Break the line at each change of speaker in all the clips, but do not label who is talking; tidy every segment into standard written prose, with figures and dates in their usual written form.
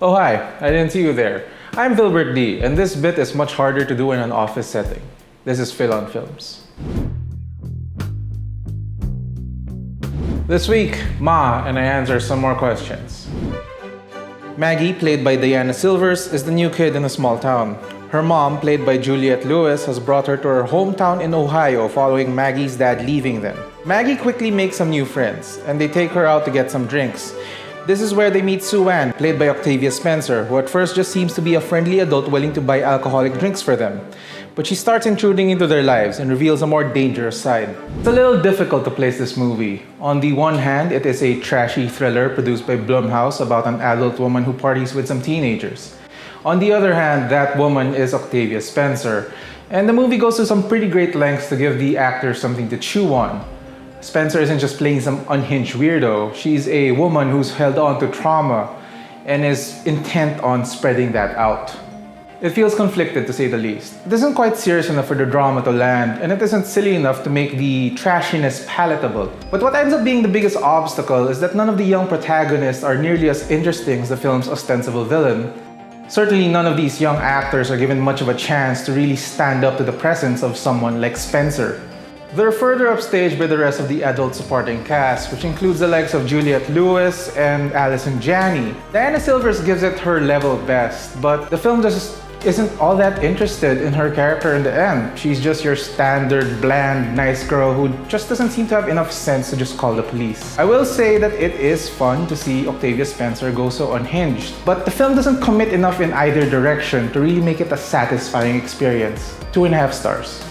Oh hi, I didn't see you there. I'm Vilbert D, and this bit is much harder to do in an office setting. This is Phil on Films. This week, Ma and I answer some more questions. Maggie, played by Diana Silvers, is the new kid in a small town. Her mom, played by Juliette Lewis, has brought her to her hometown in Ohio following Maggie's dad leaving them. Maggie quickly makes some new friends, and they take her out to get some drinks. This is where they meet Sue Ann, played by Octavia Spencer, who at first just seems to be a friendly adult willing to buy alcoholic drinks for them. But she starts intruding into their lives and reveals a more dangerous side. It's a little difficult to place this movie. On the one hand, it is a trashy thriller produced by Blumhouse about an adult woman who parties with some teenagers. On the other hand, that woman is Octavia Spencer, and the movie goes to some pretty great lengths to give the actor something to chew on. Spencer isn't just playing some unhinged weirdo, she's a woman who's held on to trauma and is intent on spreading that out. It feels conflicted, to say the least. It isn't quite serious enough for the drama to land, and it isn't silly enough to make the trashiness palatable. But what ends up being the biggest obstacle is that none of the young protagonists are nearly as interesting as the film's ostensible villain. Certainly none of these young actors are given much of a chance to really stand up to the presence of someone like Spencer. They're further upstaged by the rest of the adult supporting cast, which includes the likes of Juliette Lewis and Allison Janney. Diana Silvers gives it her level best, but the film just isn't all that interested in her character in the end. She's just your standard, bland, nice girl who just doesn't seem to have enough sense to just call the police. I will say that it is fun to see Octavia Spencer go so unhinged, but the film doesn't commit enough in either direction to really make it a satisfying experience. 2.5 stars.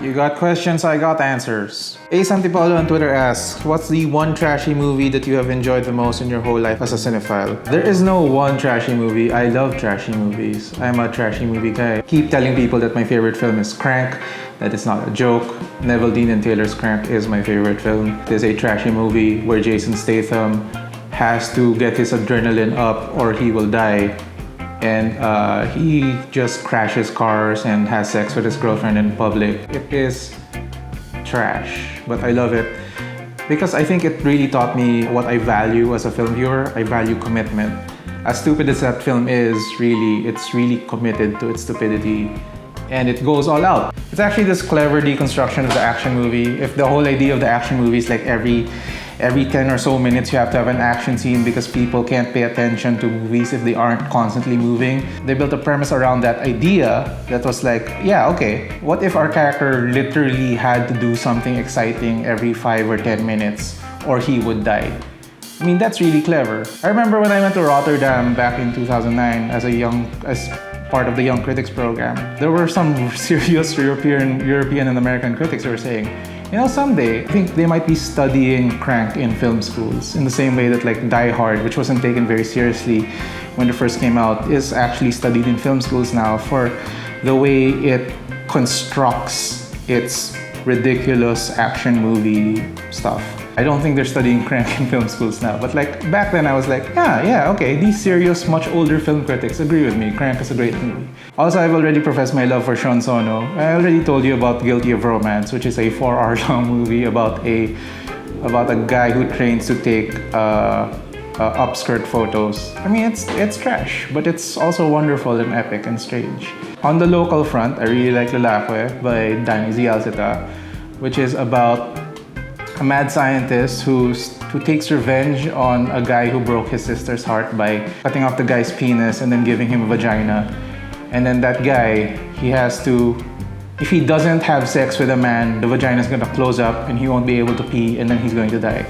You got questions, I got answers. Ace Antipolo on Twitter asks, what's the one trashy movie that you have enjoyed the most in your whole life as a cinephile? There is no one trashy movie. I love trashy movies. I'm a trashy movie guy. Keep telling people that my favorite film is Crank. That is not a joke. Neville Dean and Taylor's Crank is my favorite film. It is a trashy movie where Jason Statham has to get his adrenaline up or he will die. And he just crashes cars and has sex with his girlfriend in public. It is trash, but I love it because I think it really taught me what I value as a film viewer. I value commitment. As stupid as that film is, it's really committed to its stupidity and it goes all out. It's actually this clever deconstruction of the action movie. If the whole idea of the action movie is like every 10 or so minutes you have to have an action scene because people can't pay attention to movies if they aren't constantly moving. They built a premise around that idea that was like, yeah, okay, what if our character literally had to do something exciting every 5 or 10 minutes or he would die? I mean, that's really clever. I remember when I went to Rotterdam back in 2009 as part of the Young Critics program, there were some serious European and American critics who were saying, you know, someday, I think they might be studying Crank in film schools in the same way that like Die Hard, which wasn't taken very seriously when it first came out, is actually studied in film schools now for the way it constructs its ridiculous action movie stuff. I don't think they're studying Crank in film schools now, but like back then I was like, yeah, okay, these serious, much older film critics agree with me. Crank is a great movie. Also, I've already professed my love for Sean Sono. I already told you about Guilty of Romance, which is a 4-hour-long movie about a guy who trains to take upskirt photos. I mean, it's trash, but it's also wonderful and epic and strange. On the local front, I really like Lalakwe by Danny Zialcita, which is about a mad scientist who takes revenge on a guy who broke his sister's heart by cutting off the guy's penis and then giving him a vagina. And then that guy, he has to, if he doesn't have sex with a man, the vagina is gonna close up and he won't be able to pee and then he's going to die.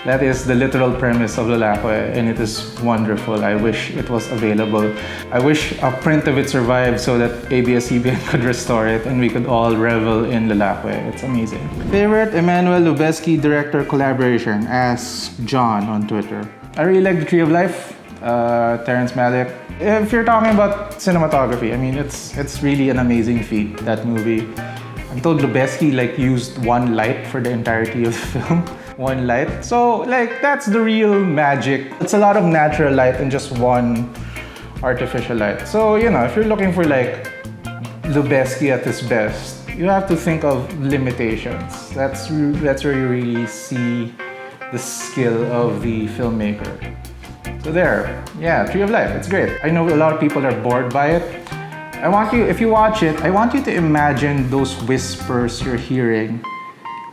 That is the literal premise of Lalakwe, and it is wonderful. I wish it was available. I wish a print of it survived so that ABS-CBN could restore it and we could all revel in Lalakwe. It's amazing. Favorite Emmanuel Lubezki director collaboration? Asks John on Twitter. I really like The Tree of Life, Terrence Malick. If you're talking about cinematography, I mean, it's really an amazing feat, that movie. I'm told Lubezki used one light for the entirety of the film. One light. So that's the real magic. It's a lot of natural light and just one artificial light. So, if you're looking for Lubezki at his best, you have to think of limitations. That's where you really see the skill of the filmmaker. So there, yeah, Tree of Life, it's great. I know a lot of people are bored by it. I want you, if you watch it, I want you to imagine those whispers you're hearing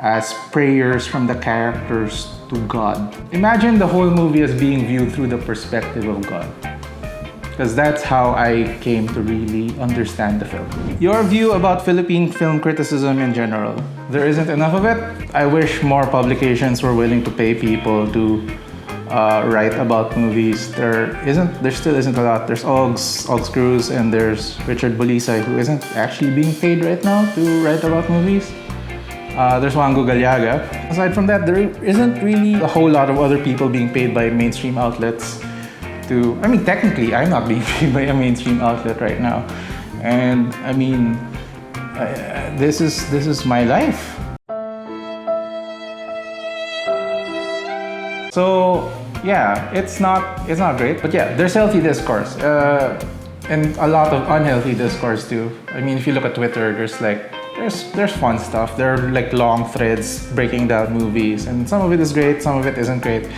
as prayers from the characters to God. Imagine the whole movie as being viewed through the perspective of God. Because that's how I came to really understand the film. Your view about Philippine film criticism in general. There isn't enough of it. I wish more publications were willing to pay people to write about movies. There still isn't a lot. There's Ogs Cruz, and there's Richard Bulisay, who isn't actually being paid right now to write about movies. There's Wango Galiaga. Aside from that, there isn't really a whole lot of other people being paid by mainstream outlets to... I mean, technically, I'm not being paid by a mainstream outlet right now. And I mean, this is my life. So yeah, it's not great, but yeah, there's healthy discourse and a lot of unhealthy discourse too. I mean, if you look at Twitter, there's fun stuff. There are like long threads breaking down movies, and some of it is great, some of it isn't great.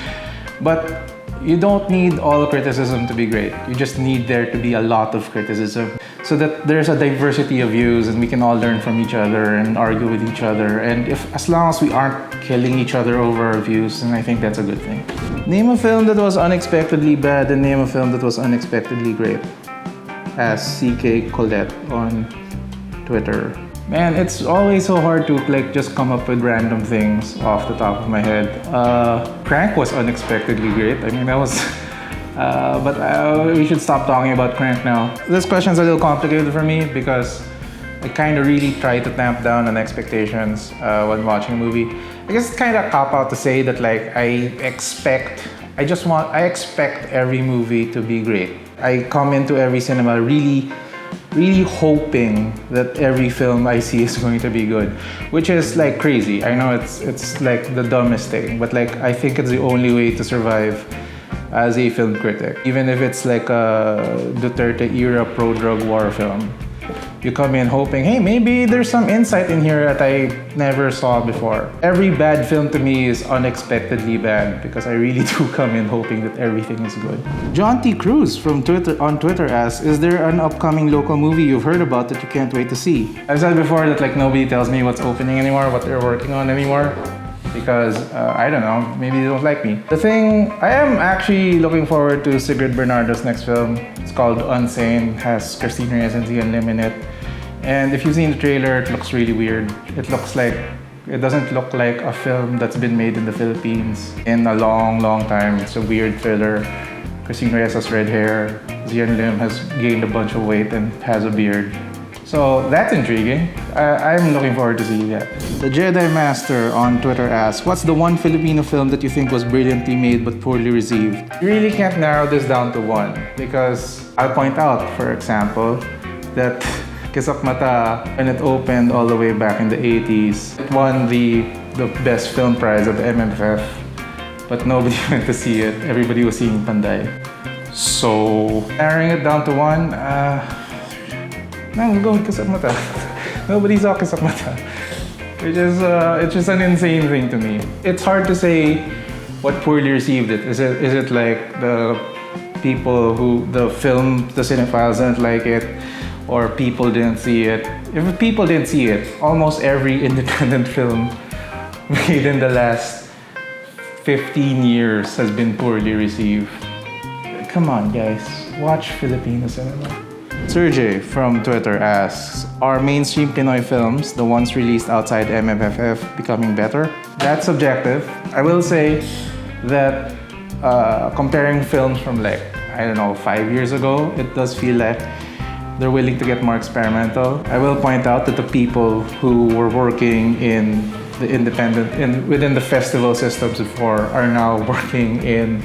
But you don't need all criticism to be great. You just need there to be a lot of criticism so that there's a diversity of views and we can all learn from each other and argue with each other. And as long as we aren't killing each other over our views, then I think that's a good thing. Name a film that was unexpectedly bad and name a film that was unexpectedly great. Ask CK Colette on Twitter. Man, it's always so hard to like just come up with random things off the top of my head. Crank was unexpectedly great. I mean, that was... but we should stop talking about Crank now. This question's a little complicated for me because I kind of really try to tamp down on expectations when watching a movie. I guess it's kind of a cop-out to say that like I expect every movie to be great. I come into every cinema really hoping that every film I see is going to be good, which is like crazy. I know it's like the dumbest thing, but like I think it's the only way to survive as a film critic. Even if it's like a Duterte era pro-drug war film, you come in hoping, hey, maybe there's some insight in here that I never saw before. Every bad film to me is unexpectedly bad because I really do come in hoping that everything is good. John T. Cruz on Twitter asks, is there an upcoming local movie you've heard about that you can't wait to see? I've said before that like nobody tells me what's opening anymore, what they're working on anymore, because I don't know, maybe they don't like me. The thing, I am actually looking forward to Sigrid Bernardo's next film. It's called Unsane, has Christina Reyes and Zian Lim in it. And if you've seen the trailer, it looks really weird. It doesn't look like a film that's been made in the Philippines in a long time. It's a weird thriller. Christina Reyes has red hair. Zian Lim has gained a bunch of weight and has a beard. So that's intriguing. I'm looking forward to seeing that. The Jedi Master on Twitter asks, what's the one Filipino film that you think was brilliantly made but poorly received? You really can't narrow this down to one because I'll point out, for example, that Kisak Mata, when it opened all the way back in the 80s, it won the best film prize at the MMFF, but nobody went to see it. Everybody was seeing Panday. So, narrowing it down to one, no, we'll go with Kisak Mata. Nobody saw Kisak Mata. It's just an insane thing to me. It's hard to say what poorly received it. Is it like the people the cinephiles didn't like it, or people didn't see it? If people didn't see it, almost every independent film made in the last 15 years has been poorly received. Come on, guys, watch Filipino cinema. Sergey from Twitter asks, are mainstream Pinoy films, the ones released outside MMFF, becoming better? That's subjective. I will say that comparing films from like, I don't know, 5 years ago, it does feel like they're willing to get more experimental. I will point out that the people who were working in the within the festival systems before are now working in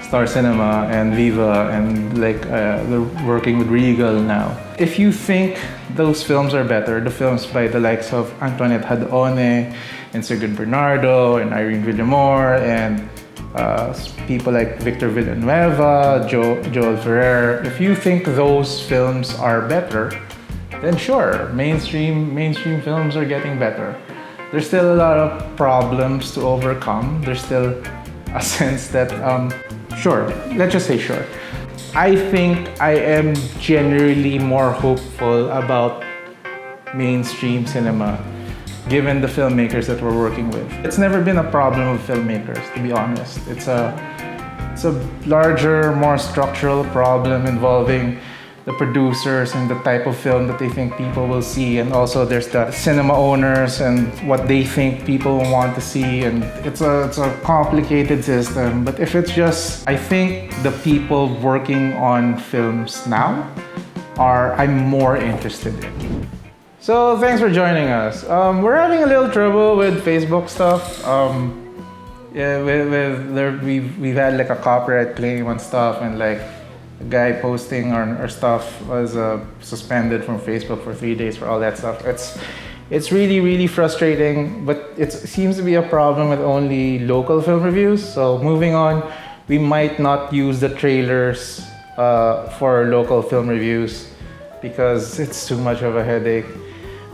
Star Cinema and Viva, and like they're working with Regal now. If you think those films are better, the films by the likes of Antoinette Hadone and Sigrid Bernardo and Irene Villamor and people like Victor Villanueva, Joel Ferrer, if you think those films are better, then sure, mainstream films are getting better. There's still a lot of problems to overcome. There's still a sense that Sure, let's just say sure. I think I am generally more hopeful about mainstream cinema given the filmmakers that we're working with. It's never been a problem with filmmakers, to be honest. It's a larger, more structural problem involving the producers and the type of film that they think people will see, and also there's the cinema owners and what they think people want to see, and it's a complicated system. But if it's just, I think the people working on films now I'm more interested in. So thanks for joining us. We're having a little trouble with Facebook stuff. Yeah, we've had like a copyright claim on stuff, and like a guy posting our stuff was suspended from Facebook for 3 days for all that stuff. It's really frustrating, but it seems to be a problem with only local film reviews. So moving on, we might not use the trailers for local film reviews because it's too much of a headache.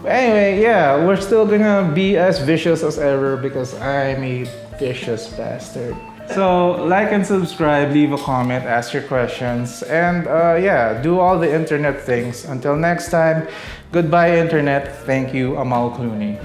But anyway, yeah, we're still gonna be as vicious as ever because I'm a vicious bastard. So like and subscribe, leave a comment, ask your questions, and yeah, do all the internet things. Until next time, goodbye internet. Thank you, Amal Clooney.